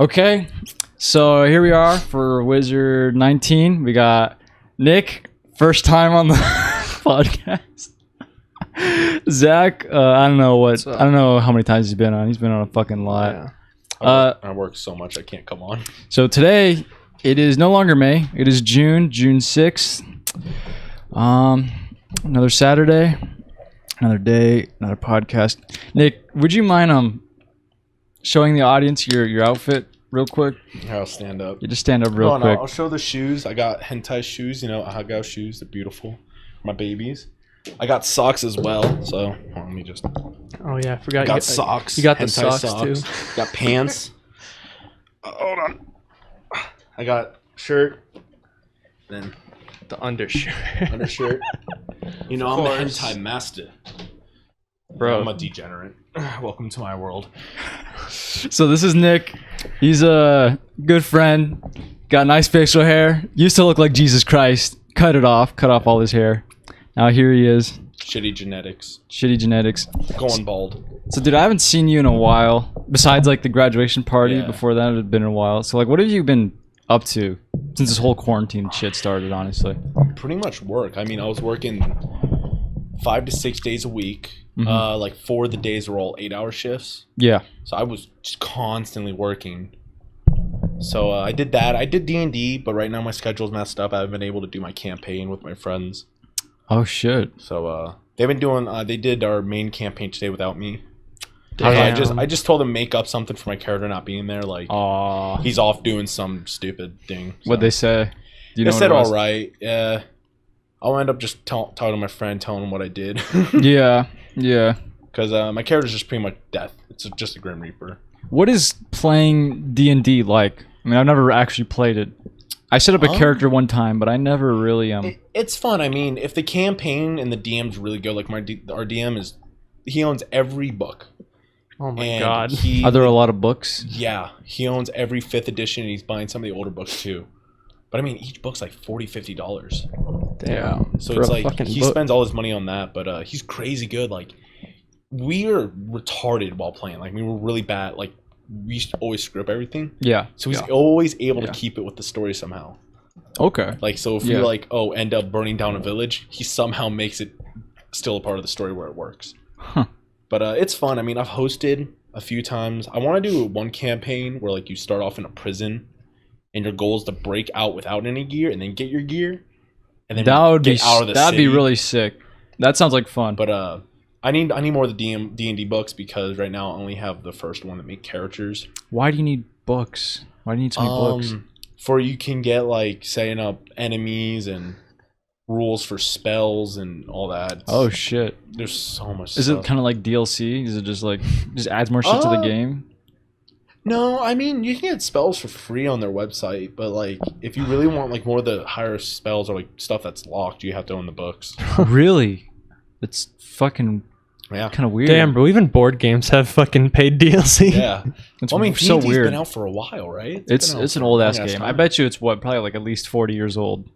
Okay, so here we are for Wizard 19. We got Nick, first time on the podcast. Zach, I don't know how many times he's been on. He's been on a fucking lot. Yeah. I work so much I can't come on. So today, it is no longer May. It is June 6th. Another Saturday, another day, another podcast. Nick, would you mind showing the audience your outfit real quick? I'll stand up. You just stand up real quick. I'll show the shoes. I got hentai shoes, Ahagao shoes. They're beautiful. My babies. I got socks as well. So let me just. Oh yeah, I forgot. I got socks. You got the hentai socks too. Got pants. Hold on. I got shirt. Then The undershirt. Undershirt. I'm the hentai master. Bro. I'm a degenerate. Welcome to my world. So this is Nick. He's a good friend. Got nice facial hair. Used to look like Jesus Christ. Cut off all his hair. Now here he is. Shitty genetics. Going bald. So dude, I haven't seen you in a while. Besides like the graduation party. Yeah. Before that, it had been a while. So like, what have you been up to since this whole quarantine shit started, honestly? Pretty much work. I mean, I was working 5 to 6 days a week. Mm-hmm. Like 4 of the days were all 8-hour shifts. Yeah. So I was just constantly working. So I did that. I did D&D, but right now my schedule's messed up. I haven't been able to do my campaign with my friends. Oh shit. So they've been doing. They did our main campaign today without me. Damn. I just told them make up something for my character not being there. Like, he's off doing some stupid thing. So. What'd they say? Do you know they said all right. Yeah. I'll end up just talking to my friend, telling him what I did. Yeah. Because my character's just pretty much death. It's just a Grim Reaper. What is playing D&D like? I mean, I've never actually played it. I set up a character one time, but I never really It's fun. I mean, if the campaign and the DM's really good, like our DM he owns every book. Oh my god. Are there a lot of books? Yeah, he owns every 5th edition, and he's buying some of the older books too. But I mean, each book's like $40-$50. Damn. So it's like he spends all his money on that, but he's crazy good. Like, we were retarded while playing. Like, we were really bad. Like, we used to always screw up everything. Yeah. So he's always able to keep it with the story somehow. Okay. Like, so if you end up burning down a village, he somehow makes it still a part of the story where it works. Huh. But it's fun. I mean, I've hosted a few times. I want to do one campaign where like you start off in a prison, and your goal is to break out without any gear, and then get your gear, and then get out of the city. That'd be really sick. That sounds like fun. But I need more of the D&D books because right now I only have the first one that make characters. Why do you need books? Why do you need so many books? For you can get like setting up enemies and rules for spells and all that. Oh shit! There's so much. Is stuff. it kind of like DLC? Is it just like adds more shit to the game? No, I mean you can get spells for free on their website, but like if you really want like more of the higher spells or like stuff that's locked, you have to own the books. Really? It's fucking kind of weird. Damn, bro. Even board games have fucking paid DLC. Yeah. It's I mean, so D&D's weird. been out for a while, right? It's an old ass game. I bet you it's probably like at least 40 years old.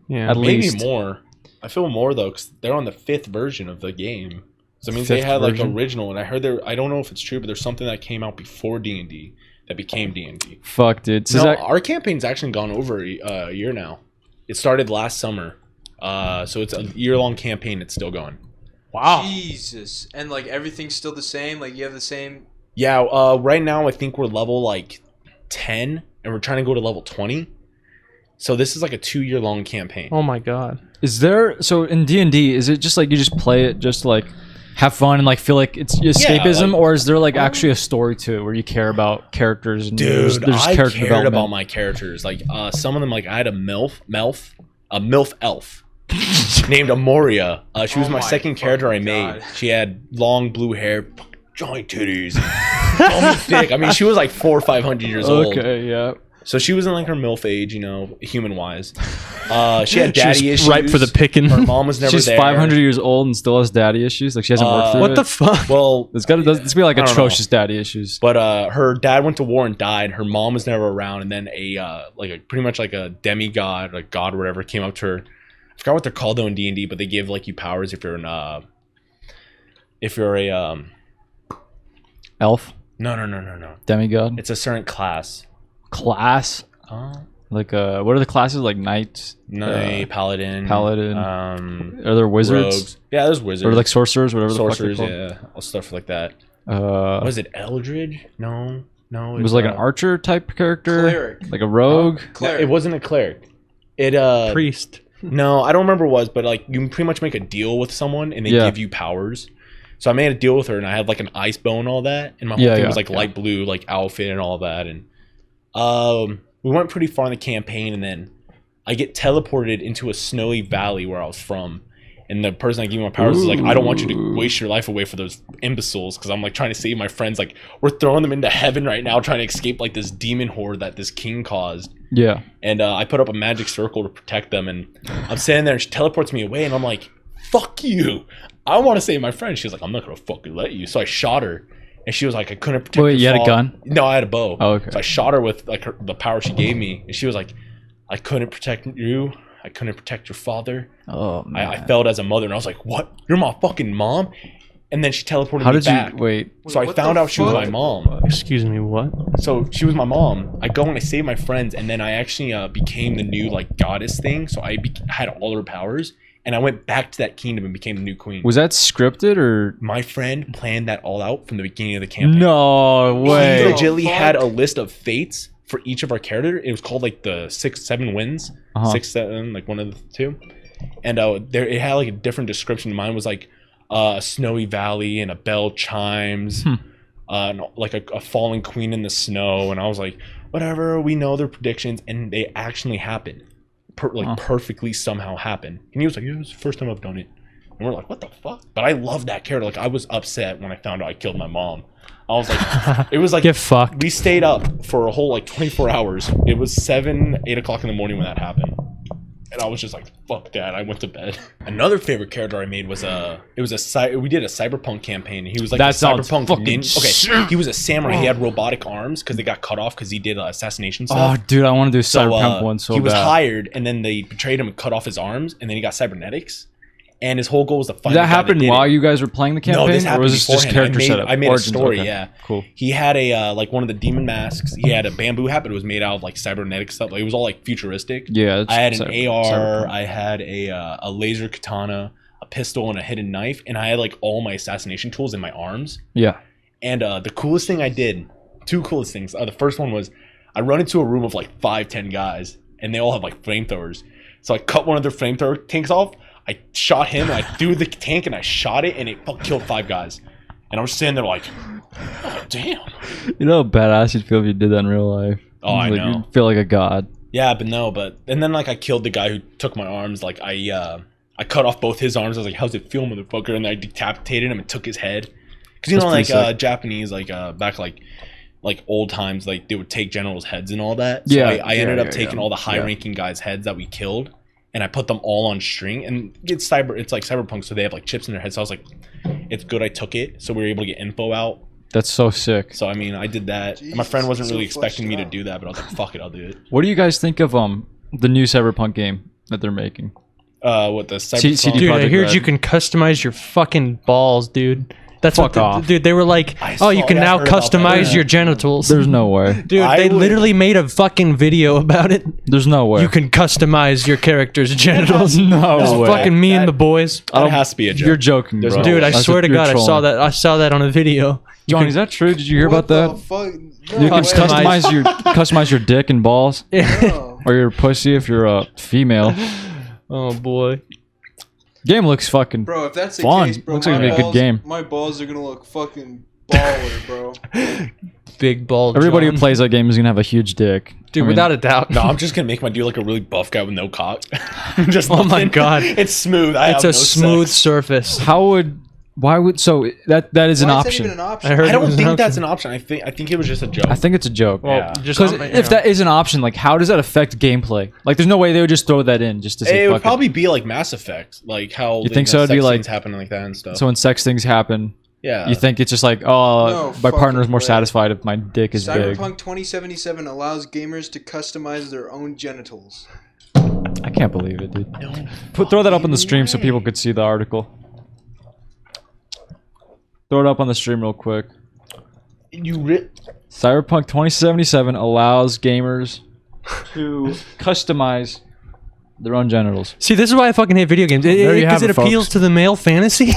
Yeah, at least. Maybe more. I feel more though, because they're on the 5th version of the game. So it means they had like original, and I heard I don't know if it's true, but there's something that came out before D&D that became D&D. Fuck, dude. So our campaign's actually gone over a year now. It started last summer, so it's a year-long campaign. It's still going. Wow. Jesus. And like everything's still the same? Like you have the same? Yeah, right now I think we're level like 10 and we're trying to go to level 20. So this is like a 2-year-long campaign. Oh my god. Is there so in D&D is it just like you just play it just like have fun and like feel like it's escapism, or is there like actually a story to it where you care about characters and dude, there's I character cared development? about my characters. Like some of them, like I had a MILF elf named Amoria. She was my second character I made. God. She had long blue hair, giant titties. bummy thick. I mean, she was like 400 or 500 years old. Okay, yeah. So she was in like her MILF age, you know, human wise. She had daddy She was issues. ripe for the picking. Her mom was never She's there. 500 years old and still has daddy issues. Like she hasn't worked through What it. the fuck? Well, It's gonna be like I don't atrocious daddy issues. but her dad went to war and died. Her mom was never around, and then pretty much like a demigod, like god or whatever, came up to her. I forgot what they're called though in D&D, but they give like you powers if you're a Elf, no. demigod, It's a certain class. class. Like what are the classes? Like knights, Paladin. Are there wizards? Rogues. Yeah, there's wizards. Or like sorcerers, whatever sorcerers, the fuck they're yeah, all stuff like that. called. Was it Eldridge? No. It was like an archer type character, Cleric. like a rogue. No, Cleric. it wasn't a cleric. It Priest. No, I don't remember what it was, but like you can pretty much make a deal with someone and they Yeah. give you powers. So I made a deal with her and I had like an ice bow and all that, and my whole thing was like light blue, like outfit and all that. And we went pretty far in the campaign, and then I get teleported into a snowy valley where I was from. And the person that gave me my powers is like, I don't want you to waste your life away for those imbeciles, because I'm like trying to save my friends. Like we're throwing them into heaven right now, trying to escape like this demon horde that this king caused. Yeah. And I put up a magic circle to protect them, and I'm standing there and she teleports me away, and I'm like, fuck you, I want to save my friend. She was like, I'm not gonna fucking let you. So I shot her, and she was like, I couldn't protect Wait, your you had a fall. gun? No, I had a bow. Oh, okay. So I shot her with like the power she gave me, and she was like, I couldn't protect you, I couldn't protect your father. Oh man. I failed as a mother. And I was like, what, you're my fucking mom? And then she teleported How me did back. you wait? So I What found the out she was fuck? my mom. Excuse me, what? So she was my mom. I go and I save my friends, and then I actually became the new like goddess thing. So I had all her powers, and I went back to that kingdom and became the new queen. Was that scripted or? My friend planned that all out from the beginning of the campaign. No He way. legitimately fuck? had a list of fates for each of our characters. It was called like the 6-7 wins, Uh-huh. 6-7, like one of the two. And there it had like a different description. Mine was like a snowy valley and a bell chimes, and like a falling queen in the snow. And I was like, whatever, we know their predictions, and they actually happened, perfectly somehow happened. And he was like, yeah, it's the first time I've done it. And we're like, what the fuck? But I love that character. Like I was upset when I found out I killed my mom. I was like, it was like Get fucked. we stayed up for a whole like 24 hours. It was 7-8 o'clock in the morning when that happened. And I was just like, fuck that. I went to bed. Another favorite character I made was we did a cyberpunk campaign. He was like That a sounds cyberpunk fucking ninja. Okay, he was a samurai. He had robotic arms because they got cut off because he did assassination stuff. Oh, dude, I want to do So, cyberpunk one so he was bad. hired, and then they betrayed him and cut off his arms, and then he got cybernetics. And his whole goal was to find. Did that the guy happen did while it. you guys were playing the campaign? No, this or happened was this just beforehand. character setup? I made Origins? a story. Okay, Yeah, cool. He had a like one of the demon masks. He had a bamboo hat, but it was made out of like cybernetic stuff. Like it was all like futuristic. Yeah, it's I had an AR. cyberpunk. I had a laser katana, a pistol, and a hidden knife, and I had like all my assassination tools in my arms. Yeah. And the coolest thing I did, two coolest things. The first one was I run into a room of like 5-10 guys, and they all have like flamethrowers. So I cut one of their flamethrower tanks off. I shot him, and I threw the tank, and I shot it, and it killed 5 guys. And I was sitting there like, oh damn. You know how badass you'd feel if you did that in real life. Oh, I know. You'd feel like a god. Yeah, and then like I killed the guy who took my arms. Like I cut off both his arms. I was like, how's it feel, motherfucker? And I decapitated him and took his head. Because you know, That's like pretty sick. Japanese, like back like old times, like they would take generals' heads and all that. Yeah, I ended yeah, up taking all the high-ranking guys' heads that we killed, and I put them all on string. And it's like cyberpunk, so they have like chips in their heads. So I was like, it's good I took it, so we were able to get info out. That's so sick. So I mean, I did that. Jesus, My friend wasn't so really expecting me to fleshed do that, but I was like, fuck it, I'll do it. What do you guys think of the new cyberpunk game that they're making? What the cyberpunk? CD Dude, I Projekt heard Red. you can customize your fucking balls, dude. That's Fuck what off. dude, they were like, I oh, you saw- can yeah, I now heard about that, customize yeah. your genitals. There's no way. Dude, I they would- literally made a fucking video about it. There's no way. You can customize your character's genitals. No It's way. fucking me and That- the boys. That has to be a joke. You're joking, There's bro. no Dude, I way. swear to God, I saw that on a video. John, is that true? Did you hear What about the that? fuck? You can Customize- customize your dick and balls, No. or your pussy if you're a female. Oh boy. Game looks fucking. Bro, if that's the Fun. case, bro, Looks like my it'd be a good balls- game. My balls are gonna look fucking baller, bro. Big ball. Everybody John. who plays that game is gonna have a huge dick. Dude, I mean, without a doubt. No, I'm just gonna make my dude like a really buff guy with no cock. Just Oh my nothing. God. It's smooth. It's a smooth surface. how would Why would that is an Why option? Is that even an option? I heard I it don't was an think option. that's an option. I think it was just a joke. I think it's a joke. Well, Yeah. just Because on- if that is an option, like how does that affect gameplay? Like there's no way they would just throw that in just to say it would fuck probably be like Mass Effect, like how You think so? It'd be sex like- scenes happen like that and stuff. So when sex things happen, yeah, you think it's just like, oh, No my partner is fucking more way. satisfied if my dick is big. Cyberpunk 2077 allows gamers to customize their own genitals. I can't believe it, dude. Throw that up on the stream so people could see the article. Throw it up on the stream real quick. Cyberpunk 2077 allows gamers to customize their own genitals. See, this is why I fucking hate video games. There you Because have it it, folks. appeals to the male fantasy.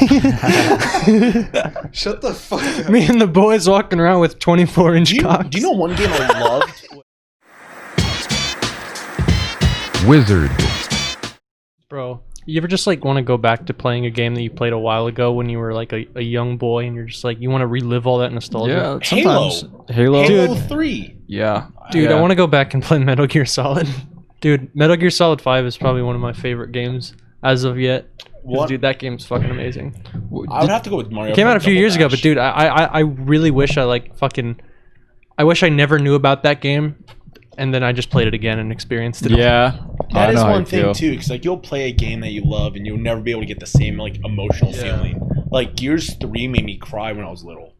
Shut the fuck up. Me and the boys walking around with 24-inch cocks. Do you know one game I loved? Wizard. Bro, you ever just like want to go back to playing a game that you played a while ago when you were like a young boy and you're just like, you want to relive all that nostalgia? Yeah, sometimes. Halo. Halo 3. Yeah. Dude, Yeah. I want to go back and play Metal Gear Solid. Dude, Metal Gear Solid 5 is probably one of my favorite games as of yet. 'Cause, What? dude, that game's fucking amazing. I would have to go with Mario. It came out a Kart few Double years ago, Dash. but dude, I really wish I like fucking... I wish I never knew about that game, and then I just played it again and experienced it. Yeah. That I is know how one you thing feel. too, because like you'll play a game that you love and you'll never be able to get the same like emotional feeling. Like Gears 3 made me cry when I was little.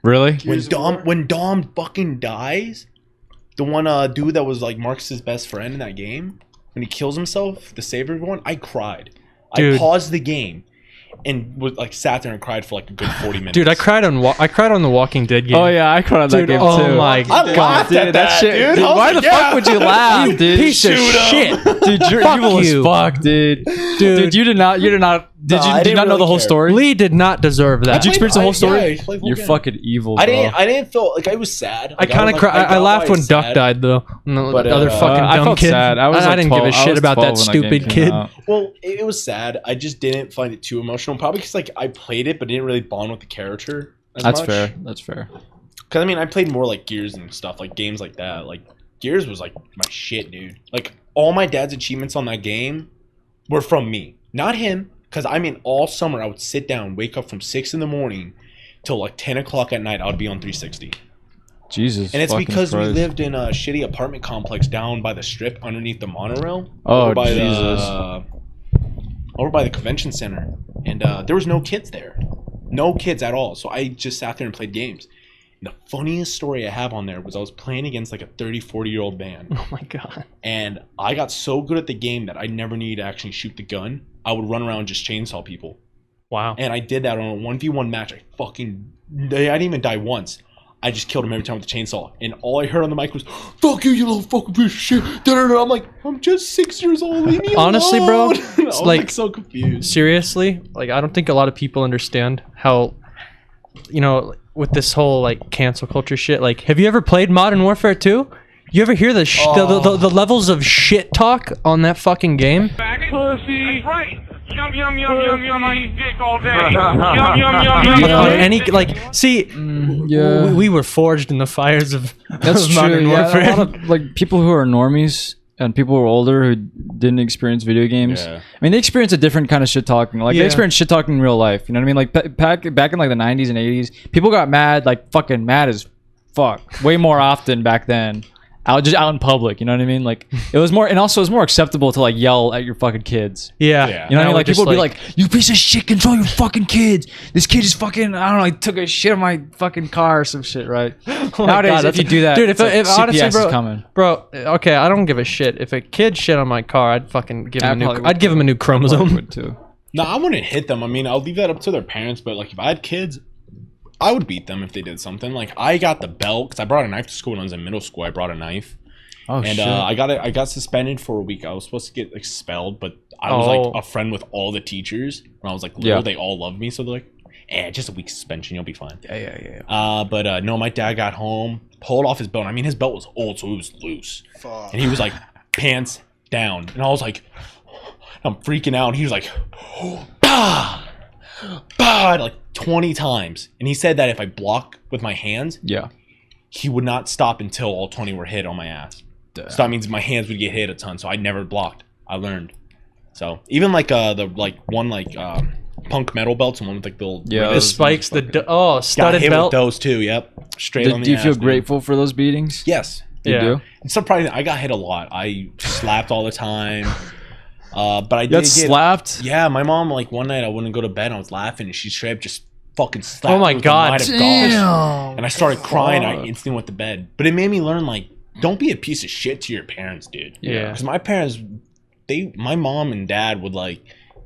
Really? Gears of War? When Dom fucking dies, the one dude that was like Marcus's best friend in that game, when he kills himself to save everyone, I cried. I Dude. paused the game and was like sat there and cried for like a good 40 minutes. Dude, I cried on the Walking Dead game. Oh yeah, I cried on that Dude, game oh too. my I god. laughed Dude, at that shit. dude. Dude, I was why like, the fuck would you laugh, You dude? piece of Shoot 'em. shit. Dude, you're Fuck evil as you. fuck, dude. Dude, you did not. Did Nah, you I did didn't not know really the whole care. story? Lee did not deserve that. Did you experience the whole story? Yeah, I played the whole You're game. fucking evil, bro. I didn't feel like I was sad. I Like, kind of was cried. like, I got laughed why when it's Duck sad. died, though. No, But, the other fucking I dumb felt kid. sad. I was I like didn't 12. give a I shit was about 12 that when game stupid came kid. out. Well, it was sad. I just didn't find it too emotional. Probably because like I played it, but didn't really bond with the character. That's fair. That's fair. Because I mean, I played more like Gears and stuff, like games like that. Like Gears was like my shit, dude. Like all my dad's achievements on that game were from me, not him. Because I mean, all summer I would sit down, wake up from 6 in the morning till like 10 o'clock at night. I would be on 360. Jesus. And it's fucking because Christ. we lived in a shitty apartment complex down by the strip underneath the monorail. Oh, over by Jesus. Over by the convention center. And there was no kids there. No kids at all. So I just sat there and played games. And the funniest story I have on there was I was playing against like a 30, 40-year-old man. Oh my god. And I got so good at the game that I never needed to actually shoot the gun. I would run around and just chainsaw people. Wow. And I did that on a 1v1 match. I didn't even die once. I just killed him every time with the chainsaw. And all I heard on the mic was, "Fuck you, you little fucking piece of shit." Da-da-da. I'm like, I'm just 6 years old. Leave me Honestly, bro, alone. I was like- so confused. Seriously, like I don't think a lot of people understand how, you know, with this whole like cancel culture shit. Like, have you ever played Modern Warfare 2? You ever hear the levels of shit talk on that fucking game? Pussy. That's right. Yum yum yum yum yum. I eat dick all day. Yum yum yum yum yum. On any like, see, yeah. we were forged in the fires of That's of true. Modern Yeah, Warfare. a lot of like people who are normies and people who are older who didn't experience video games. Yeah. I mean, they experience a different kind of shit talking. Like Yeah. they experience shit talking in real life. You know what I mean? Like back in like the 90s and 80s, people got mad, like fucking mad as fuck, way more often back then. Out in public, you know what I mean? Like it was more, and also it was more acceptable to like yell at your fucking kids. Yeah. Yeah. You know what I Now mean? we're Like people just would be like, "You piece of shit, control your fucking kids. This kid is fucking, I don't know, he took a shit on my fucking car or some shit, right?" Oh my Nowadays, God, if you do that, dude, it's if like honestly, CPS bro, is coming. bro, okay, I don't give a shit. If a kid shit on my car, I'd fucking give him a new. probably would I'd give him a new chromosome. Would too. No, I wouldn't hit them. I mean, I'll leave that up to their parents. But like, if I had kids, I would beat them if they did something. Like, I got the belt because I brought a knife to school when I was in middle school. I brought a knife. Oh And shit! I got suspended for a week. I was supposed to get expelled, but I was like a friend with all the teachers. When I was like little, Yeah. they all loved me, so they're like, just a week suspension, you'll be fine. Yeah. But no, my dad got home, pulled off his belt. I mean, his belt was old, so it was loose, Fuck. and he was like pants down, and I was like, I'm freaking out. And he was like, bah, bah, like 20 times, and he said that if I block with my hands, Yeah. he would not stop until all 20 were hit on my ass. So that means my hands would get hit a ton. So I never blocked. I learned. So even like the like one like punk metal belts and one with like the Yeah, The those spikes, motherfuckers. the got studded hit belt. with those too. Yep, straight on the Do you feel ass, dude. grateful for those beatings? Yes, You Yeah. do? it's surprising. I got hit a lot. I slapped all the time. But I You did got get slapped? Yeah, my mom, like, one night I wouldn't go to bed and I was laughing and she straight up just fucking slapped Oh my me with God. a light of gauze. And I started crying. I instantly went to bed. But it made me learn, like, don't be a piece of shit to your parents, dude. Yeah. Because my parents, my mom and dad would, like,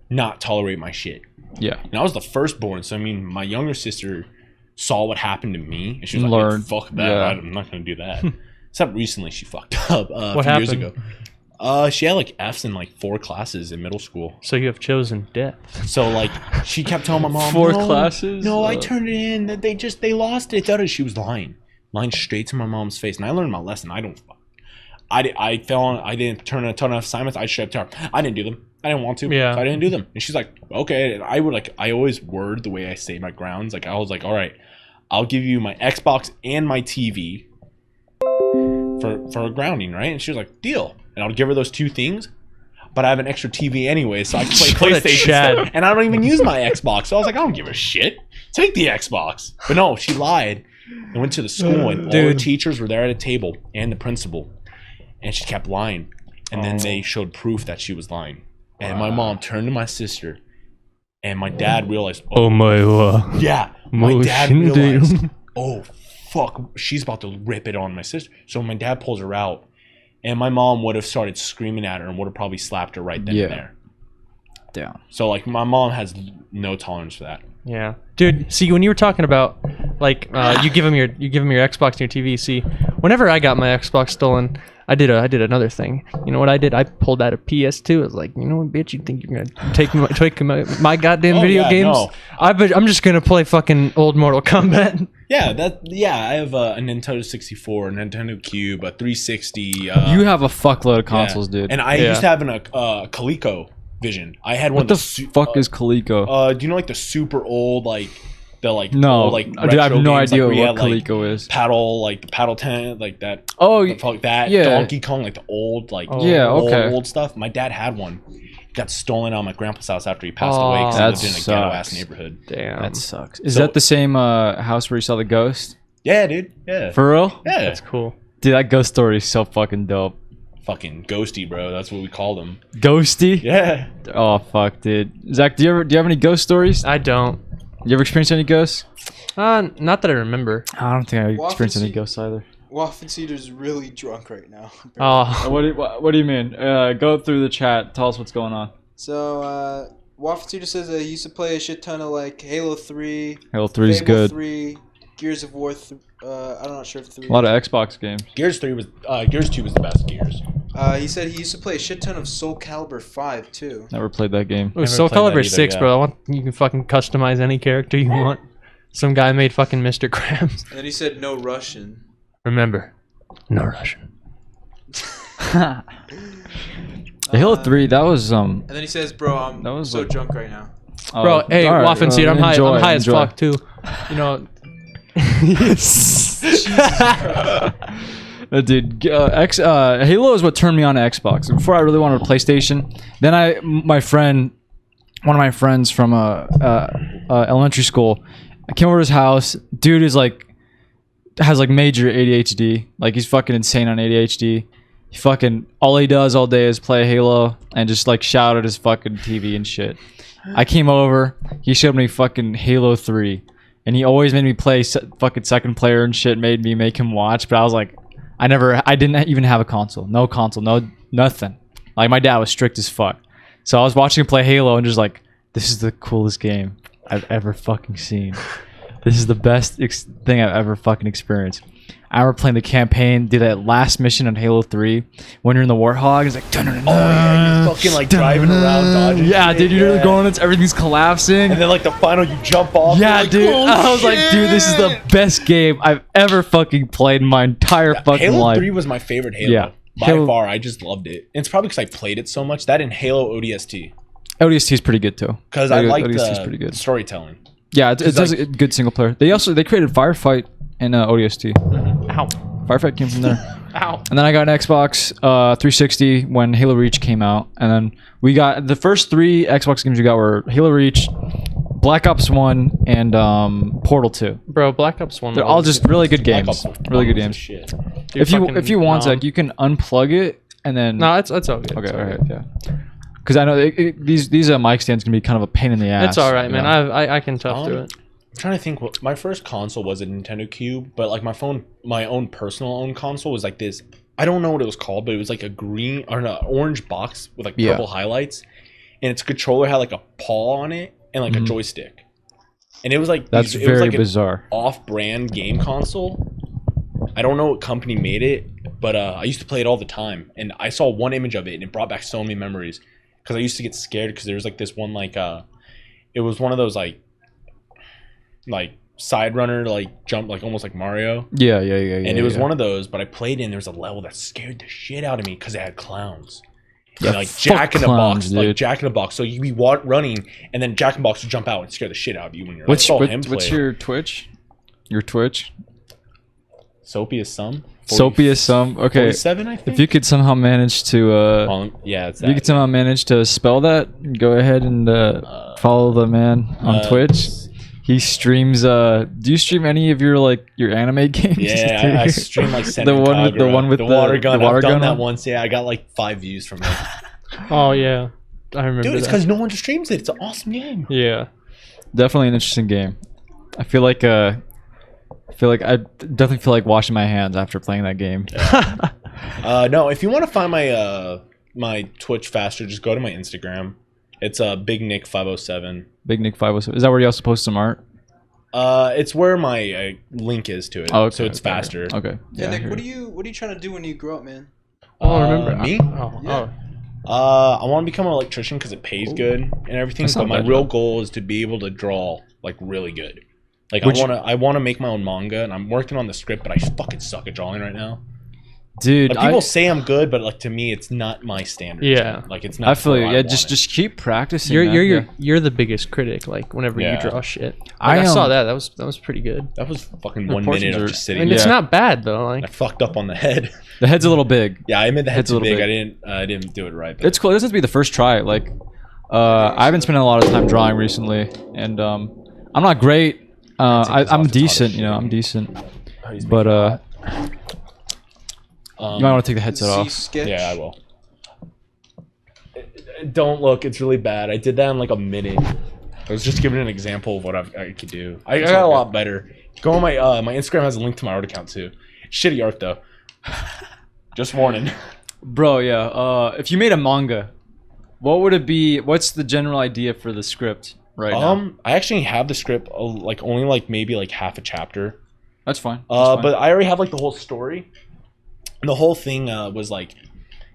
not tolerate my shit. Yeah. And I was the firstborn, so I mean, my younger sister saw what happened to me and she was like, Learned. "Fuck that, Yeah. I'm not gonna do that." Except recently she fucked up a What few years happened? ago. She had like F's in like 4 classes in middle school. So you have chosen death. So like she kept telling my mom, 4 "No, classes? No, I turned it in. That they lost it." She was lying straight to my mom's face. And I learned my lesson. I didn't turn in a ton of assignments. I straight up to her, I didn't do them. I didn't want to. Yeah. So I didn't do them. And she's like, okay. And I always word the way I say my grounds. Like I was like, all right, I'll give you my Xbox and my TV for a grounding, right? And she was like, deal. And I'll give her those 2 things. But I have an extra TV anyway, so I can play What a PlayStation. Chad. And I don't even use my Xbox. So I was like, I don't give a shit. Take the Xbox. But no, she lied and went to the school, and all the Dude. teachers were there at a table and the principal. And she kept lying. And then they showed proof that she was lying. And my mom turned to my sister, and my dad realized, Oh my god. yeah, my Mo dad shindig. realized, oh, fuck, she's about to rip it on my sister. So my dad pulls her out, and my mom would have started screaming at her and would have probably slapped her right then Yeah. and there. Damn. So, like, my mom has no tolerance for that. Yeah, dude. See, when you were talking about like you give him your Xbox and your TV. See, whenever I got my Xbox stolen, I did another thing. You know what I did? I pulled out a PS2. I was like, you know what, bitch? You think you're gonna take my goddamn Oh, video yeah, games? no. I'm just gonna play fucking old Mortal Kombat. Yeah, I have a Nintendo 64, a Nintendo Cube, a 360. You have a fuckload of consoles, dude. And I used to have a Coleco Vision. I had one. What the fuck is Coleco? Do you know like the super old No, old, like dude, I have retro no games, idea where you what had, like, Coleco is. the paddle tent, like that. Oh, the fuck that. yeah. Donkey Kong, like the old, like Yeah, okay. old stuff. My dad had one. It got stolen out of my grandpa's house after he passed away because that he lived in a ghetto ass sucks. neighborhood. Damn. That sucks. Is So- that the same house where you saw the ghost? Yeah, dude. Yeah. For real? yeah. That's cool. Dude, that ghost story is so fucking dope. Fucking ghosty, bro. That's what we called him. Ghosty? Yeah. Oh fuck, dude. Zach, do you have any ghost stories? I don't. You ever experienced any ghosts? Not that I remember. I don't think I Well, experienced any obviously- ghosts either. Waffenceater's really drunk right now. Oh, What do you mean? Go through the chat. Tell us what's going on. So, Waffenceater says that he used to play a shit ton of like Halo 3, Halo 3 is Fable good. 3, Gears of War. I'm not sure if 3. A lot of Xbox games. Gears 2 was the best Gears. He said he used to play a shit ton of Soul Calibur 5 too. Never played that game. it was Never Soul played that Calibur either, 6, yeah. bro. You can fucking customize any character you want. Some guy made fucking Mr. Krabs. And then he said no Russian. Remember, no Russian. The Halo 3, that was And then he says, "Bro, I'm That was so like- drunk right now." Bro, hey, alright, Waffenseed, I'm enjoy, high as enjoy. fuck too. You know. Dude, Halo is what turned me on to Xbox. Before I really wanted a PlayStation. Then one of my friends from elementary school, I came over to his house. Dude is has major ADHD. Like he's fucking insane on ADHD. He fucking all he does all day is play Halo and just shout at his fucking TV and shit. I came over. He showed me fucking Halo 3. And he always made me play fucking second player and shit, made me make him watch. But I was like, I didn't even have a console. No console, no nothing. Like, my dad was strict as fuck. So I was watching him play Halo and just like, this is the coolest game I've ever fucking seen. This is the best thing I've ever fucking experienced. I remember playing the campaign, do that last mission on Halo 3 when you're in the Warthog. It's like, Oh yeah, you're fucking driving around, dodging. yeah, shit, dude, you're yeah. going, everything's collapsing. And then the final, you jump off. Yeah, you're dude. "Oh, I was like, dude, this is the shit." best game I've ever fucking played in my entire fucking Halo life. 3 was my favorite Halo. Yeah. By Halo- far, I just loved it. And it's probably because I played it so much. That and Halo ODST. ODST is pretty good too. Because I like ODST is the pretty good. storytelling. Yeah, it does a good single player. They created Firefight and ODST. Ow. Firefight came from there. Ow. And then I got an Xbox 360 when Halo Reach came out. And then we got the first 3 Xbox games we got were Halo Reach, Black Ops 1, and Portal 2. Bro, Black Ops 1. They're all just really good games. Really good games. Shit. If you want, Zach, you can unplug it and then. No, it's all good. Okay, It's all all good. right, yeah. Because I know these mic stands can be kind of a pain in the ass. It's all right, you man. know? I can tough through it. I'm trying to think. What my first console was a Nintendo Cube, but like my own personal own console was like this. I don't know what it was called, but it was like a green or an orange box with like purple highlights, and its controller had like a paw on it and like a joystick, and it was like That's it very was like bizarre. an off-brand game console. I don't know what company made it, but I used to play it all the time, and I saw one image of it, and it brought back so many memories. Because I used to get scared because there was like this one like it was one of those like side runner like jump like almost like Mario. Yeah. And it was one of those, but I played it and there was a level that scared the shit out of me because it had clowns. Yeah, And, like fuck Jack in the clowns, Box, dude. like Jack in the Box. So you'd be running and then Jack in the Box would jump out and scare the shit out of you when you're. What's like, him what's play. your Twitch? Your Twitch? Soapy as some? Soapy as some. Okay. 47, I think. If you could somehow manage to Yeah, it's if you could somehow manage to spell that, go ahead and follow the man on Twitch. He streams. Do you stream any of your anime games? Yeah, I stream like the one with the water gun. The water I've done gun that one? once. Yeah, I got like 5 views from it. Oh, yeah. I remember Dude, it's that. because no one streams it. It's an awesome game. Yeah. Definitely an interesting game. I definitely feel like washing my hands after playing that game. No, if you want to find my my Twitch faster, just go to my Instagram. It's Big Nick 507. Big Nick 507. Is that where you also post some art? It's where my link is to it. Oh, okay, so it's faster. Okay. Yeah, Nick, I what hear are you trying to do when you grow up, man? Oh, remember me? Oh, Yeah. I want to become an electrician because it pays good and everything. That's But not my bad, real though. goal is to be able to draw like really good. Like Would I want to make my own manga, and I'm working on the script, but I fucking suck at drawing right now. Dude, Like, people say I'm good, but like to me, it's not my standard. Yeah. Like it's not. I feel where you. I Yeah, want just it. keep practicing. You're man. you're Yeah. you're the biggest critic. Like whenever Yeah. you draw shit. I Like, I saw am- that. That was pretty good. That was fucking The 1 portions minute are- of just I sitting. mean, there. it's not bad though. I Like fucked up on the head. The head's a little big. Yeah, I made the head Head's a too little big. big. I didn't do it right. But It's cool. This has to be the first try. Like, I haven't spent a lot of time drawing recently, and I'm not great. I'm off, it's hot as decent. shit. You know, I'm decent. he's But making you might want to take the headset See off. sketch? yeah, I will. Don't look. It's really bad. I did that in like a minute. I was just giving an example of what I could do. I got a lot better. Go on my my Instagram has a link to my art account too. Shitty art though. Just warning. Bro, yeah. If you made a manga, what would it be? What's the general idea for the script right now? I actually have the script like only like maybe like half a chapter. That's fine. That's fine. But I already have like the whole story. And the whole thing was like,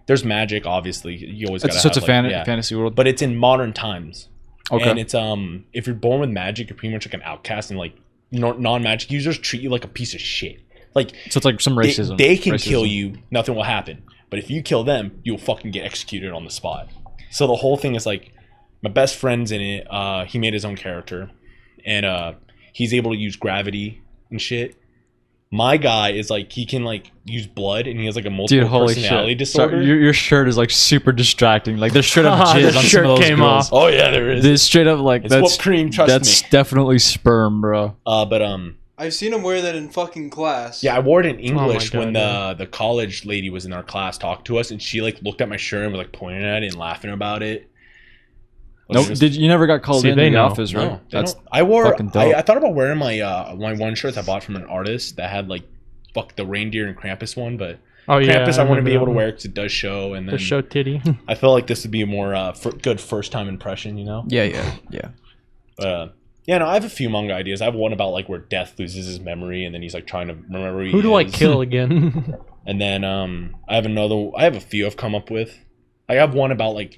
there's magic. Obviously, you always got. It's such a like, fantasy world. But it's in modern times. Okay. And it's if you're born with magic, you're pretty much like an outcast, and like non-magic users treat you like a piece of shit. Like So it's like some racism. They can Racism. kill you, nothing will happen. But if you kill them, you'll fucking get executed on the spot. So the whole thing is like, my best friend's in it. He made his own character, and he's able to use gravity and shit. My guy is like, he can like use blood, and he has like a multiple Dude, holy personality shit. disorder. Sorry, your shirt is like super distracting. Like there's straight up The jizz on shirt some of those came girls. off. Oh yeah, there is. There's straight up like It's that's whipped cream, trust that's me. definitely sperm, bro. But I've seen him wear that in fucking class. yeah, I wore it in English God, when yeah. the college lady was in our class, talked to us, and she like looked at my shirt and was like pointing at it and laughing about it. Nope. Did you never got called See, in they the know. office, right? No, That's I wore. fucking dope. I thought about wearing my my one shirts I bought from an artist that had like fuck the reindeer and Krampus one, but oh yeah, Krampus I want to be able to remember wear because it does show, and the then show titty. I feel like this would be a more good first time impression, you know. yeah. Yeah, no, I have a few manga ideas. I have one about like where Death loses his memory and then he's like trying to remember Who do I kill again? And then I have a few I've come up with. I have one about like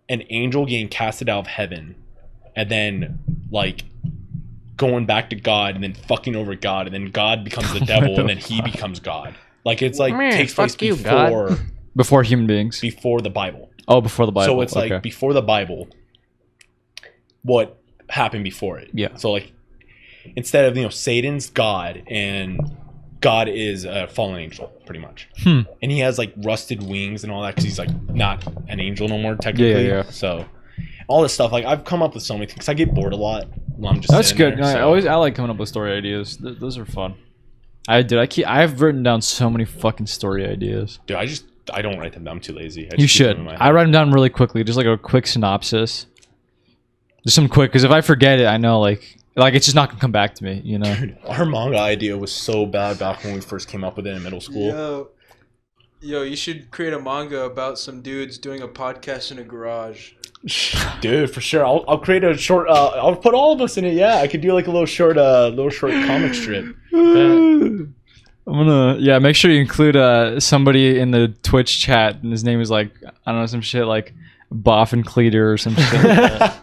an angel getting casted out of heaven and then like going back to God and then fucking over God and then God becomes the devil and then he becomes God. Like it's like Man, takes place fuck you, God. Before human beings. before the Bible. Oh, before the Bible. So it's okay. like before the Bible, what happened before it. Yeah. So like instead of Satan's God and God is a fallen angel, pretty much. And he has like rusted wings and all that because he's like not an angel no more technically. Yeah. So all this stuff, like I've come up with so many things. I get bored a lot. While I'm just That's sitting good. there, I like coming up with story ideas. Those are fun. I've written down so many fucking story ideas. Dude, I don't write them down. I'm too lazy. You should. I write them down really quickly, just like a quick synopsis. Just some quick, because if I forget it, I know like it's just not gonna come back to me, you know. Dude, our manga idea was so bad back when we first came up with it in middle school. Yo, you should create a manga about some dudes doing a podcast in a garage. Dude, for sure. I'll create a short. I'll put all of us in it. Yeah, I could do like a little short comic strip. I'm gonna make sure you include somebody in the Twitch chat, and his name is like I don't know, some shit like Boffin-Cleater or some shit like that.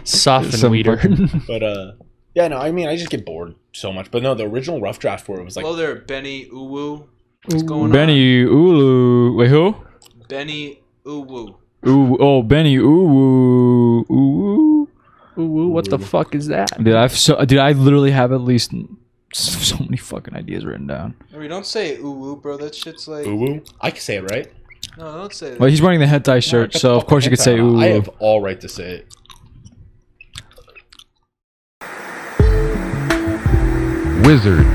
Soften-weeder. But yeah, no, I mean I just get bored so much. But no, the original rough draft for it was like Hello there, Benny Uwu. What's going on? Benny Ulu. Wait, who? Benny Uwu. Ooh, oh, Benny Uwu. Ooh. Ooh, what the fuck is that? Dude, I literally have at least so many fucking ideas written down. I mean, don't say Uwu, bro. That shit's like. Uwu. I can say it right. No, don't say that. Well, he's wearing the hentai shirt, so of course you could say ooh. I have all right to say it. Wizard.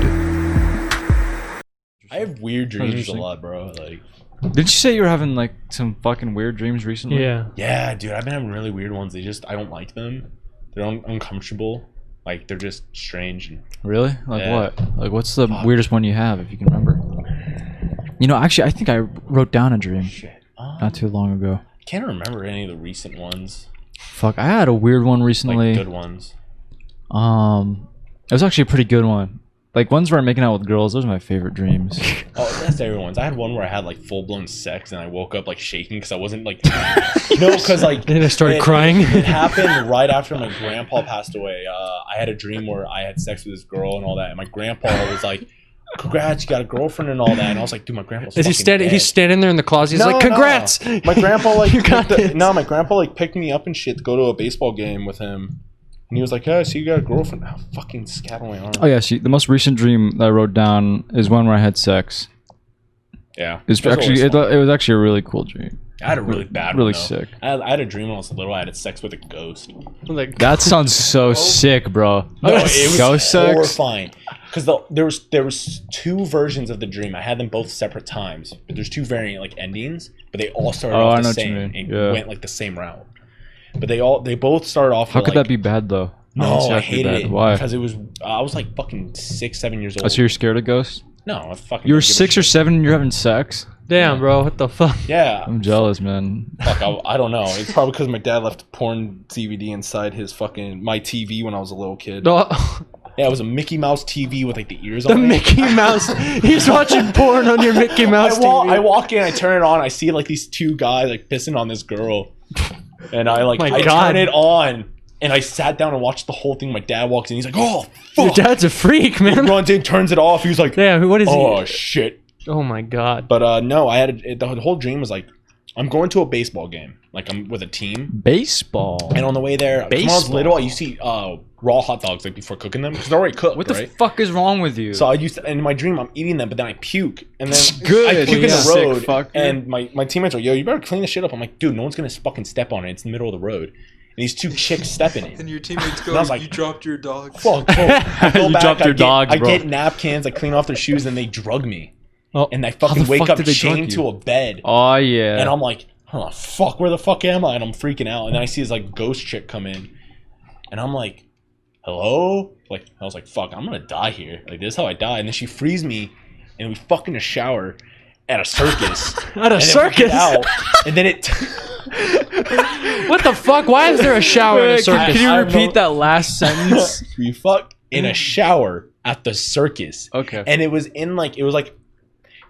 I have weird dreams a lot, bro. Like, didn't you say you were having like some fucking weird dreams recently? yeah, dude. I've been having really weird ones. I don't like them. They're uncomfortable. Like, they're just strange. Really? Like Yeah. what? Like what's the weirdest one you have, if you can remember? You know, actually, I think I wrote down a dream Shit. not too long ago. I can't remember any of the recent ones. Fuck, I had a weird one recently. Like good ones. It was actually a pretty good one. Like ones where I'm making out with girls. Those are my favorite dreams. Oh, that's everyone's. I had one where I had like full blown sex and I woke up like shaking because I wasn't like, no, because like Then I started crying. It happened right after my grandpa passed away. I had a dream where I had sex with this girl and all that, and my grandpa was like, "Congrats, you got a girlfriend and all that." And I was like, "Dude, my grandpa's Is he fucking standing? dead." He's standing there in the closet. He's like, "Congrats!" No. My grandpa like You got this. my grandpa like picked me up and shit to go to a baseball game with him. And he was like, "Yeah, so you got a girlfriend?" Oh, fucking scat on my arm. Oh yeah, see, the most recent dream that I wrote down is one where I had sex. Yeah, It's that's actually always fun. it was actually a really cool dream. I had a really bad really one, though. sick. I had a dream when I was little. I had sex with a ghost. Like, That sounds so sick, bro. No, it was Ghost sex? horrifying. Because there was two versions of the dream. I had them both separate times, but there's two variant like endings, but they all started Oh, I off know the what you same mean. and Yeah. went like the same route. But they both started off. How with, could like, that be bad though? No, It's I actually hated bad. it. Why? Because it was. I was like fucking 6, 7 years old. Oh, so you're scared of ghosts? No, I fucking. You were don't give a 6 or shit. 7 and you're having sex? damn, bro, what the fuck? Yeah. I'm jealous, man. Fuck, I don't know. It's probably because my dad left a porn DVD inside my TV when I was a little kid. Oh, Yeah, it was a Mickey Mouse TV with like the ears the on it. Mickey Mouse. He's watching porn on your Mickey Mouse TV. I walk in, I turn it on, I see like these two guys like pissing on this girl, and I My God. turn it on, and I sat down and watched the whole thing. My dad walks in, he's like, "Oh Your fuck!" dad's a freak, He man. runs in, turns it off. He was like, Yeah, what is "Oh he? shit!" Oh my god. But no, I had the whole dream was like, I'm going to a baseball game, like I'm with a team, Baseball. and on the way there, when I was Baseball. little, I used to eat raw hot dogs like before cooking them because they're already cooked, What the right? fuck is wrong with you? So I used to, in my dream, I'm eating them, but then I puke, and then Good, I puke in you the sick road, fucker. and my teammates are, "Yo, you better clean this shit up." I'm like, "Dude, no one's gonna fucking step on it. It's in the middle of the road." And these two chicks step in it. And your teammates go, And I was like, "You dropped your dog." Fuck, bro. I go You back, dropped your dogs, I bro. get napkins, I clean off their shoes, and they drug me. Oh, And I How fucking the wake fuck up did they drug chained you? to a bed. Oh yeah. And I'm like, "Oh fuck, where the fuck am I?" And I'm freaking out. And then I see this like ghost chick come in, and I'm like, "Hello?" Like I was like, "Fuck, I'm gonna die here. Like this is how I die." And then she frees me, and we fuck in a shower at a circus. At a And then we circus? get out, and then it. What the fuck? Why is there a shower at a Wait, circus? Can you I don't repeat know. that last sentence? We fuck in a shower at the circus. Okay. And it was like.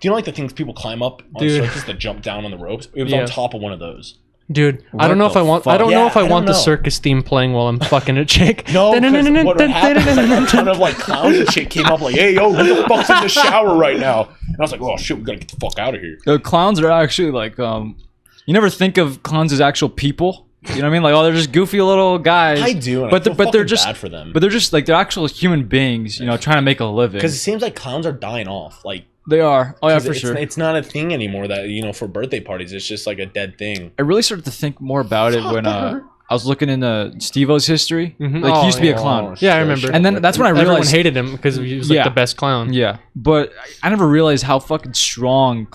Do you know like the things people climb up on Dude. circus that jump down on the ropes? It was Yeah. on top of one of those. Dude, I What don't know if the I want. fuck? I don't know Yeah, if I I don't want the know. circus theme playing while I'm fucking a chick. No, because what would happen is like a ton of like clowns and shit came up like, "Hey, yo, who the fuck's in the shower right now?" And I was like, "Oh shit, we gotta get the fuck out of here." The clowns are actually like you never think of clowns as actual people, You know what I mean? Like, oh, they're just goofy little guys. I do, and but I feel they're fucking just bad for them. But they're just like they're actual human beings, you know, trying to make a living. Because it seems like clowns are dying off. Like they are. Oh yeah, for it's, sure. It's not a thing anymore. That for birthday parties, it's just like a dead thing. I really started to think more about it when I was looking into Steve-O's history. Mhm. Like he used to be a Oh, clown. Yeah, I remember. And then that's when I Everyone realized hated him because he was like Yeah. the best clown. Yeah, but I never realized how fucking strong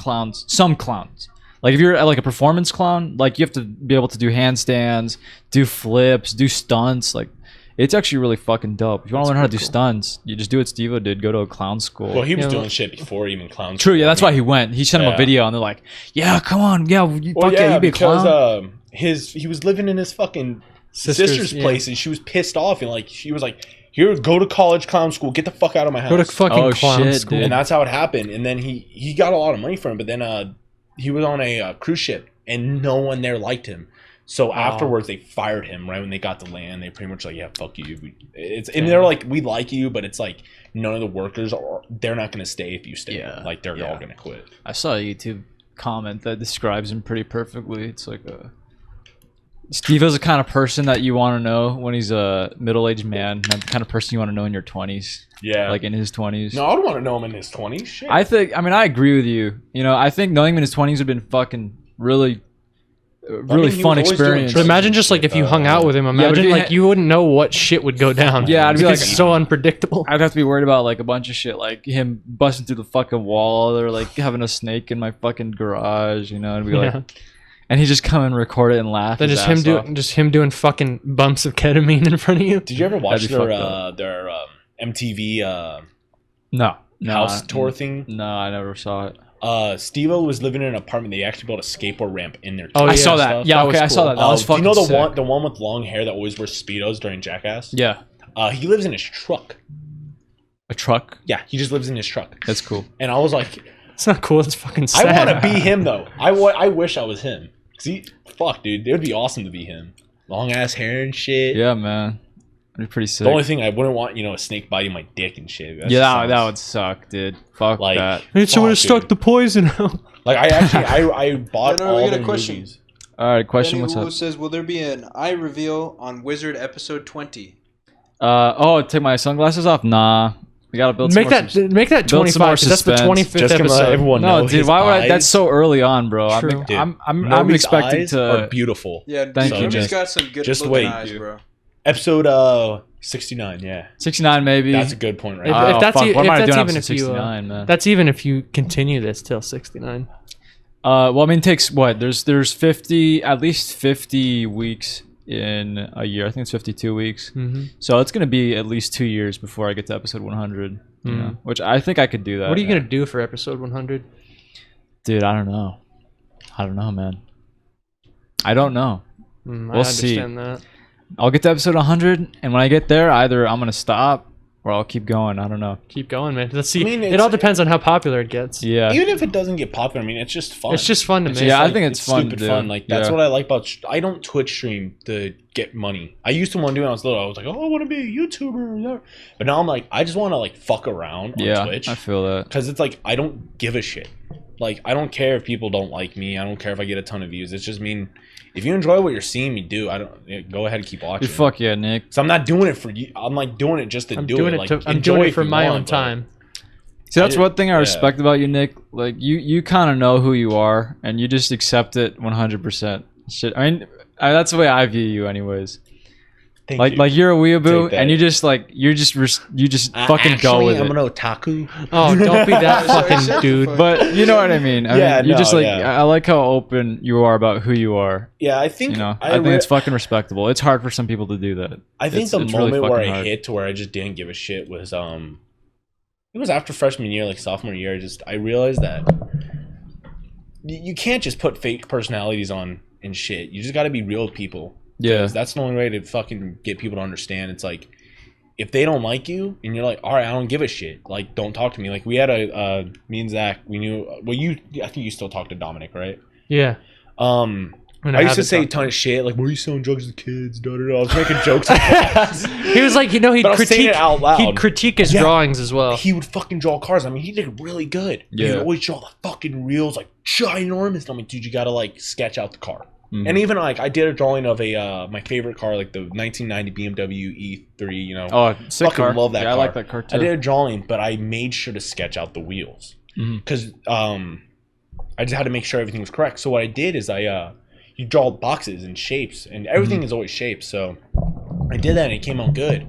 some clowns. Like if you're like a performance clown, like you have to be able to do handstands, do flips, do stunts. Like it's actually really fucking dope. If you want to learn how to do stunts, you just do what Steve-O did. Go to a clown school. Well, he was Yeah. doing shit before even clowns. True, yeah, that's why he went. He sent him a Yeah. video, and they're like, "Yeah, come on, yeah, Well, fuck yeah, you be a because clown." he was living in his fucking Sister's, sister's yeah. place, and she was pissed off, and like she was like, "Here, go to college clown school. Get the fuck out of my house." Go to fucking Oh, clown shit, school. dude. And that's how it happened. And then he got a lot of money from it, but then he was on a cruise ship, and no one there liked him. So afterwards, they fired him right when they got the land. They pretty much like, yeah, fuck you. And they're like, we like you, but it's like none of the workers they're not gonna stay if you stay. Yeah. Like they're Yeah. all gonna quit. I saw a YouTube comment that describes him pretty perfectly. It's like Steve-O's the kind of person that you want to know when he's a middle-aged man, not the kind of person you want to know in your 20s, Yeah. like in his 20s. No, I would want to know him in his 20s. Shit. I agree with you. You know, I think knowing him in his 20s would have been fucking really he fun was always doing experience. But imagine just like if you hung out with him. Imagine but like you wouldn't know what shit would go down. Yeah, I'd be because like- it's so unpredictable. I'd have to be worried about like a bunch of shit, like him busting through the fucking wall, or like having a snake in my fucking garage. You know, and be like, Yeah. and he just come and record it and laugh. Then his just him ass off. doing fucking bumps of ketamine in front of you. Did you ever watch That'd be fucked their MTV No, house tour thing? No, I never saw it. Steve-O was living in an apartment. They actually built a skateboard ramp in there. Oh, I yeah. saw that. Stuff. Yeah, That was okay, I saw cool. that. That was Do you fucking know the sick. one with long hair that always wears Speedos during Jackass? Yeah, He lives in his truck. a truck. Yeah, he just lives in his truck. That's cool. And I was like, It's not cool. It's fucking sad. I want to be him though. I wish I was him. See, fuck, dude, it would be awesome to be him. Long ass hair and shit. Yeah, man, that'd be pretty sick. The only thing I wouldn't want, a snake biting my dick and shit. That yeah, just that sounds- would suck, dude. Fuck Like- that. I need someone to Fuck, stuck dude. the poison out. Like I actually, I bought No, no, we all got a the question. movies. All right, question. Benny What's Wu up? says, will there be an eye reveal on Wizard episode 20? Take my sunglasses off. Nah, we gotta build. Make some more that 25. build some more 'cause that's the suspense. 25th Just gonna let episode. everyone No, know. dude, his why would I? eyes- That's so early on, bro. True. Dude, I'm Nobody's expecting eyes to. are beautiful. Yeah, Thank you, Nobody's Nick. got some good Just looking wait, eyes, dude. bro. Episode 69. Yeah, 69 maybe. that's a good point, right? If- there. if that's fuck, e- what if am I that's doing even episode if you, 69, man? That's even if you continue this till 69. Well, I mean, it takes what? There's 50, at least 50 weeks in a year. I think it's 52 weeks. Mm-hmm. So it's gonna be at least 2 years before I get to episode 100. You know, which I think I could do that. What are you gonna do for episode 100? Dude, I don't know. I don't know, man. I don't know. I We'll see. understand that. I'll get to episode 100, and when I get there, either I'm gonna stop or I'll keep going. I don't know. Keep going, man. Let's see. I mean, it it's- all depends on how popular it gets. Yeah. Even if it doesn't get popular, I mean, it's just fun. It's just fun to It's make. Yeah, I like- think it's fun stupid to do. fun. Like that's Yeah. what I like about. I don't Twitch stream to get money. I used to want to do it when I was little. I was like, oh, I want to be a YouTuber. But now I'm like, I just want to like fuck around on Yeah, Twitch I feel that. because it's like I don't give a shit. Like I don't care if people don't like me. I don't care if I get a ton of views. It's just mean if you enjoy what you're seeing me do, go ahead and keep watching. Dude, fuck yeah, Nick. So I'm not doing it for you. I'm like doing it just to I'm do doing it. it. Like, I'm enjoy doing it if for you my want, own but- time. See, that's one thing I yeah. respect about you, Nick. Like you kind of know who you are, and you just accept it 100%. Shit, I mean, that's the way I view you, anyways. Thank Like, you. like you're a weeaboo, Take that. and you just fucking go Actually, with I'm it. an otaku. Oh, don't be that Sorry, fucking shut the dude. fuck But you know what I mean. I Yeah, mean, you're no, just like yeah. I like how open you are about who you are. Yeah, I think You know, I think it's fucking respectable. It's hard for some people to do that. I think It's the really moment where fucking I hard. hit to where I just didn't give a shit was it was after freshman year, like sophomore year. I realized that you can't just put fake personalities on and shit. You just got to be real with people. Yeah. 'Cause that's the only way to fucking get people to understand. It's like if they don't like you and you're like, all right, I don't give a shit. Like, don't talk to me. Like we had me and Zach. We knew. Well, I think you still talk to Dominic, right? Yeah. I used to say a ton of shit, like, "Were you selling drugs to kids?" Da, da, da. I was making jokes. He was like, he'd But I was saying critique. it out loud. He'd critique his Yeah. drawings as well. He would fucking draw cars. I mean, he did really good. Yeah. He'd always draw the fucking reels, like ginormous. I'm like, dude, you gotta like sketch out the car. And even like I did a drawing of a my favorite car, like the 1990 BMW E3. You know, Oh, sick fucking car. love that Yeah, car. I like that car too. I did a drawing, but I made sure to sketch out the wheels because I just had to make sure everything was correct. So what I did is you draw boxes and shapes, and everything is always shaped. So I did that, and it came out good.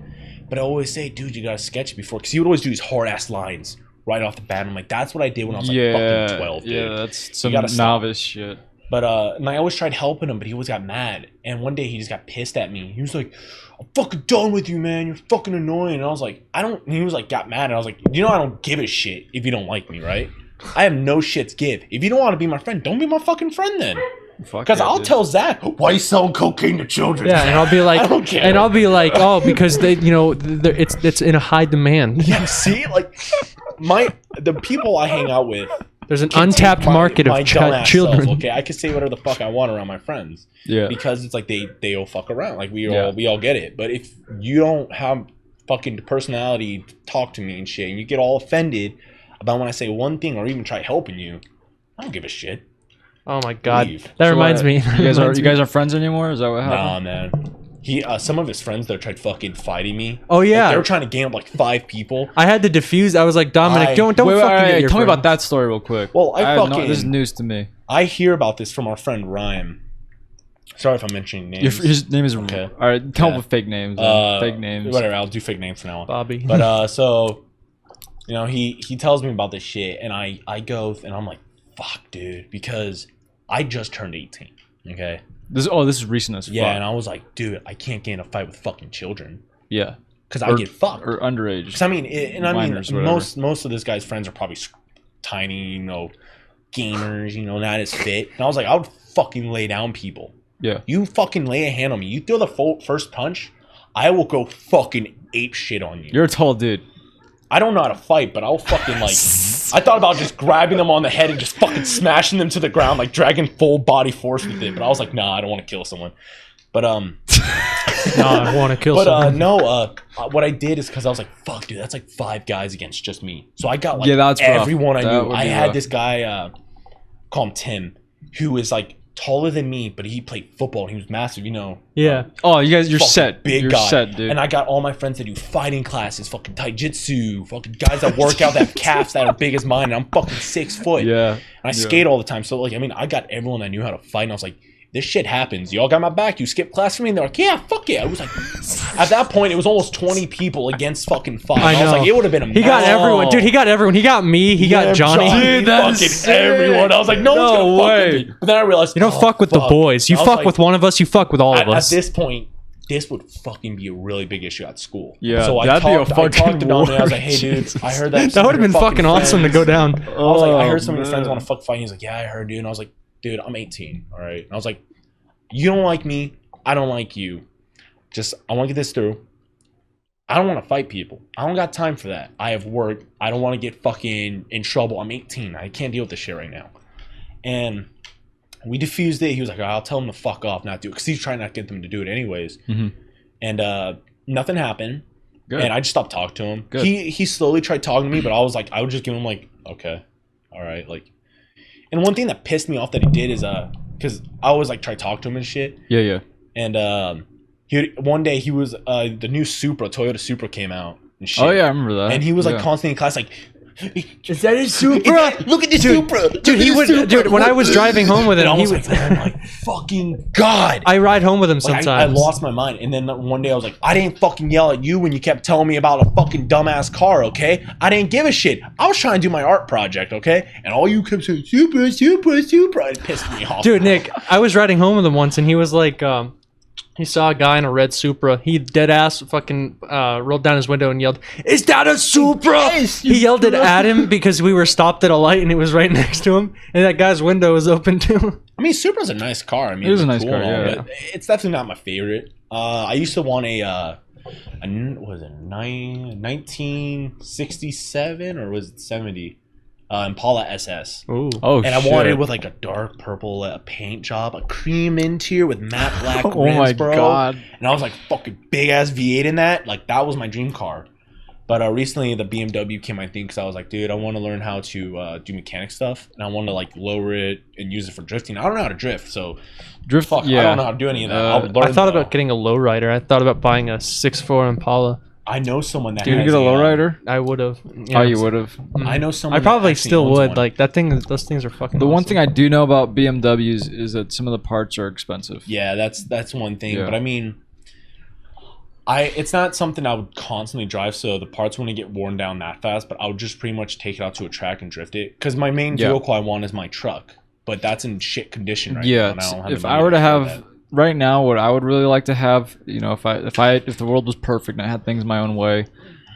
But I always say, dude, you gotta sketch before, because he would always do these hard ass lines right off the bat. I'm like, that's what I did when I was like fucking 12, dude. Yeah, that's some gotta stop. novice shit. But and I always tried helping him, but he always got mad. And one day he just got pissed at me. He was like, "I'm fucking done with you, man. You're fucking annoying." And I was like, "I don't." And he was like, got mad. And I was like, "You know, I don't give a shit if you don't like me, right? I have no shit to give. If you don't want to be my friend, don't be my fucking friend then." Because I'll tell Zach, "Why you selling cocaine to children?" Yeah, and I'll be like, I don't care. and I'll be like, oh, because they, you know, it's in a high demand. Yeah, see, like the people I hang out with. There's an can untapped take my market of dumbass children. self, okay, I can say whatever the fuck I want around my friends. Yeah. Because it's like they all fuck around. Like we all get it. But if you don't have fucking personality to talk to me and shit, and you get all offended about when I say one thing or even try helping you, I don't give a shit. Oh my god, Leave. that reminds me. You guys are friends anymore? Is that what happened? Nah, man. He some of his friends that tried fucking fighting me. Oh yeah, like, they were trying to gang up like 5 people. I had to diffuse. I was like, Dominic, don't Wait, fucking get your tell me about friends. that story real quick. Well, this is news to me. I hear about this from our friend Ryan. Sorry if I'm mentioning names. His name is Okay. All right, tell him Yeah. with fake names. Fake names. Whatever, I'll do fake names from now on. Bobby. But so, you know, he tells me about this shit, and I go and I'm like, fuck, dude, because I just turned 18. Okay. This is recent as fuck. Yeah, and I was like, dude, I can't get in a fight with fucking children. Yeah. Because I get fucked. Or underage. Because I mean, Minors, whatever. most of this guy's friends are probably tiny, you know, gamers, you know, not as fit. And I was like, I would fucking lay down people. Yeah. You fucking lay a hand on me. You throw the first punch, I will go fucking ape shit on you. You're a tall dude. I don't know how to fight, but I'll fucking like. I thought about just grabbing them on the head and just fucking smashing them to the ground, like dragging full body force with it. But I was like, nah, I don't want to kill someone. But No, I want to kill but someone. what I did is because I was like, fuck, dude, that's like 5 guys against just me. So I got like that's rough. everyone I That knew. would I be had rough. this guy, call him Tim, who is like taller than me, but he played football and he was massive, you know. Yeah. Oh, you're Fucking set. Big You're guy. set, dude. And I got all my friends that do fighting classes, fucking taijutsu, fucking guys that work out that have calves that are big as mine, and I'm fucking 6 foot. Yeah. And I skate all the time. So like, I mean, I got everyone that knew how to fight, and I was like, this shit happens. Y'all got my back. You skip class for me, and they're like, yeah, fuck yeah. I was like, at that point, it was almost 20 people against fucking 5. I I was know. like, it would have been a He got everyone, dude. He got everyone. He got me. He got Johnny. Dude, that's fucking sick. everyone. I was like, no one's No gonna fuck way. with me. But then I realized You don't fuck with the boys. You I was fuck like, with one of us. You fuck with all of at us. this point, this would fucking be a really big issue at school. Yeah, so I that'd be a talked fucking to Dominic. I was like, war. hey, dude, Jesus. I heard that. That would have been fucking awesome to go down. I was like, I heard some of Oh, your friends man. want to fuck fight. He's like, yeah, I heard, dude. And I was like, dude, I'm 18. All right. And I was like, you don't like me. I don't like you. Just, I want to get this through. I don't want to fight people. I don't got time for that. I have work. I don't want to get fucking in trouble. I'm 18. I can't deal with this shit right now. And we diffused it. He was like, I'll tell him to fuck off, not do it. Because he's trying not to get them to do it anyways. Mhm. And nothing happened. Good. And I just stopped talking to him. Good. He slowly tried talking to me, but I was like, I would just give him like, okay, all right, like. And one thing that pissed me off that he did is because I always like try to talk to him and shit. Yeah. And one day he was the new Toyota Supra came out and shit. Oh yeah, I remember that. And he was like Yeah. constantly in class like, Is that a Supra? look at this Supra, Dude, he would. Dude, when I was driving home with him, and I he was would. like, oh my fucking god. I ride home with him Like, sometimes. I lost my mind. And then one day I was like, I didn't fucking yell at you when you kept telling me about a fucking dumbass car, okay? I didn't give a shit. I was trying to do my art project, okay? And all you kept saying, Supra, Supra, Supra. It pissed me off. Dude, Nick, I was riding home with him once, and he was like, he saw a guy in a red Supra. He dead ass fucking rolled down his window and yelled, "Is that a Supra?" Yes, He yelled it at him because we were stopped at a light and it was right next to him, and that guy's window was open too. I mean, Supra's a nice car. I mean, It is it's a nice cool car, and all, yeah. but it's definitely not my favorite. I used to want a 1967 or was it 70 Impala SS. Ooh. Oh And I shit. wanted with like a dark purple paint job, a cream interior with matte black Oh rims, my bro. god. And I was like, fucking big ass V8 in that. Like, that was my dream car. But recently the BMW came, I think, because I was like, dude, I want to learn how to do mechanic stuff, and I want to like lower it and use it for drifting. I don't know how to drift, so Drift. fuck, Yeah. I don't know how to do any of that. I'll learn, I thought though. about getting a lowrider. I thought about buying a 6'4" Impala. I know someone that. Do you has get a lowrider? I would have. Oh, you would have. I know someone. I probably that actually still owns would. one. Like that thing. Those things are fucking. The one awesome. thing I do know about BMWs is that some of the parts are expensive. Yeah, that's one thing. Yeah. But I mean, it's not something I would constantly drive, so the parts wouldn't get worn down that fast. But I would just pretty much take it out to a track and drift it. Because my main vehicle I want is my truck, but that's in shit condition right now. Yeah. And I don't have If the I money were to afford have that. right now, what I would really like to have, you know, if the world was perfect and I had things my own way,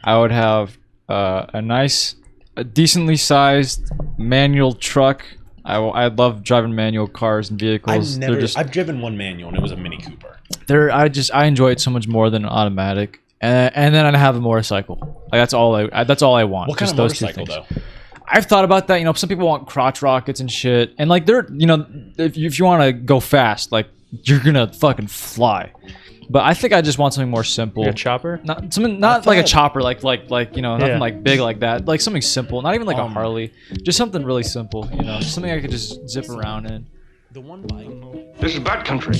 I would have a decently sized manual truck. I love driving manual cars and vehicles. I've driven one manual and it was a Mini Cooper. I enjoy it so much more than an automatic. And then I'd have a motorcycle. Like that's all I want. What kind just of those two motorcycle things. though? I've thought about that. You know, some people want crotch rockets and shit, and like they're, you know, if you want to go fast, like you're gonna fucking fly. But I think I just want something more simple. Like a chopper. Not like a chopper, like you know, nothing Yeah. like big like that. Like something simple, not even like a Um, Harley. Just something really simple. You know, something I could just zip around in. The one bike. This is bad country.